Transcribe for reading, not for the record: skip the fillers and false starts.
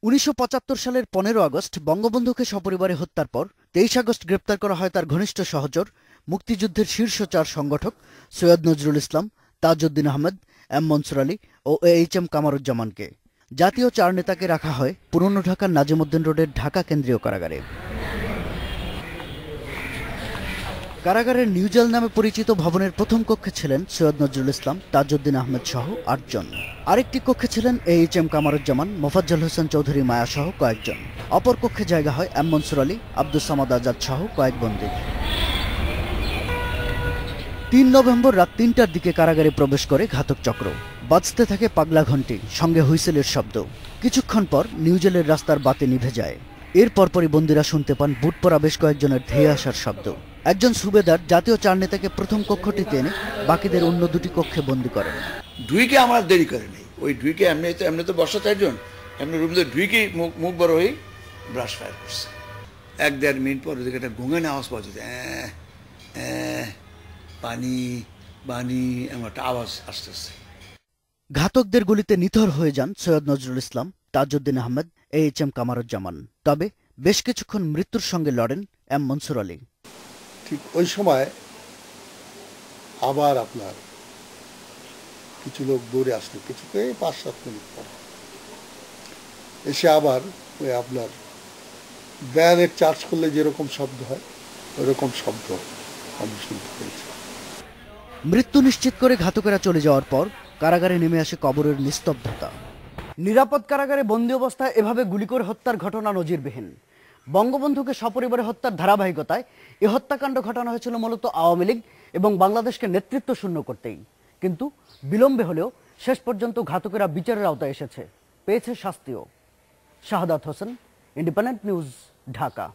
১৯৭৫ সালের ১৫ আগস্ট বঙ্গবন্ধুকে সপরিবারে হত্যার পর ২৩ আগস্ট গ্রেপ্তার করা হয় তার ঘনিষ্ঠ সহচর, মুক্তিযুদ্ধের শীর্ষ ৪ সংগঠক সৈয়দ নজরুল ইসলাম, তাজউদ্দিন আহমেদ, এম মনসুর আলী ও এইচ.এম. কামারুজ্জামানকে। জাতীয় ৪ নেতাকে রাখা হয় পুরনো ঢাকার নাজিমউদ্দিন রোডের ঢাকা কেন্দ্রীয় কারাগারে। কারাগারের নিউজেল নামে পরিচিত ভবনের প্রথম কক্ষে ছিলেন সৈয়দ নজরুল ইসলাম, তাজউদ্দিন আহমেদ সহ ৮ জন। আরেকটি কক্ষে ছিলেন এইচ.এম. কামারুজ্জামান, মোফাজ্জল হোসেন চৌধুরী মায়া সহ কয়েকজন। অপর কক্ষে জায়গা হয় এম মনসুর আলী, আব্দুস সামাদ আজাদ সহ কয়েক বন্দী। ৩ নভেম্বর রাত ৩টার দিকে কারাগারে প্রবেশ করে ঘাতক চক্র। বাজতে থাকে পাগলা ঘণ্টি, সঙ্গে হুইসেলের শব্দ। কিছুক্ষণ পর নিউজেলের রাস্তার বাতি নিভে যায়। এর পরপরই বন্দীরা শুনতে পান বুট পরা বেশ কয়েকজনের ধেয়ে আসার শব্দ। একজন সুবেদার জাতীয় ৪ নেতাকে প্রথম কক্ষটিতে এনে বাকিদের অন্য দুটি কক্ষে বন্দী করেন। ঢুইকে আমার দেরি করে নেই, ওই ঢুইকে এমনি তো বর্ষা ৪ জন, এমনি রুম দিয়ে ঢুইকে মুখ বড় হয়ে ব্রাশ ফায়ার করছে। ১-১.৫ মিনিট পর ওদিকে একটা গুঙানি আওয়াজ পাওয়া যেত, পানি পানি এমন একটা আওয়াজ আসতেছে। ঘাতকদের গুলিতে নিথর হয়ে যান সৈয়দ নজরুল ইসলাম, তাজউদ্দিন আহমেদ, এইচ.এম. কামারুজ্জামান। তবে বেশ কিছুক্ষণ মৃত্যুর সঙ্গে লড়েন এম মনসুর আলী। ঠিক ওই সময় আবার আপনার কিছু লোক দৌড়ে আসলো, কিছু ৫-৭ মিনিট পর এসে আবার ওই আপনার ব্যানের চার্জ করলে যেরকম শব্দ হয় ওইরকম শব্দ আমি শুনতে পেয়েছি। মৃত্যু নিশ্চিত করে ঘাতকেরা চলে যাওয়ার পর কারাগারে নেমে আসে কবরের নিস্তব্ধতা। নিরাপদ কারাগারে বন্দী অবস্থায় এভাবে গুলি করে হত্যার ঘটনা নজিরবিহীন। বঙ্গবন্ধুকে সপরিবারে হত্যার ধারাবাহিকতায় এ হত্যাকাণ্ড ঘটানো হয়েছিল মূলত আওয়ামী লীগ এবং বাংলাদেশকে নেতৃত্ব শূন্য করতেই। কিন্তু বিলম্বে হলেও শেষ পর্যন্ত ঘাতকেরা বিচারের আওতায় এসেছে, পেয়েছে শাস্তিও। Shahadat Hossain, independent news, Dhaka.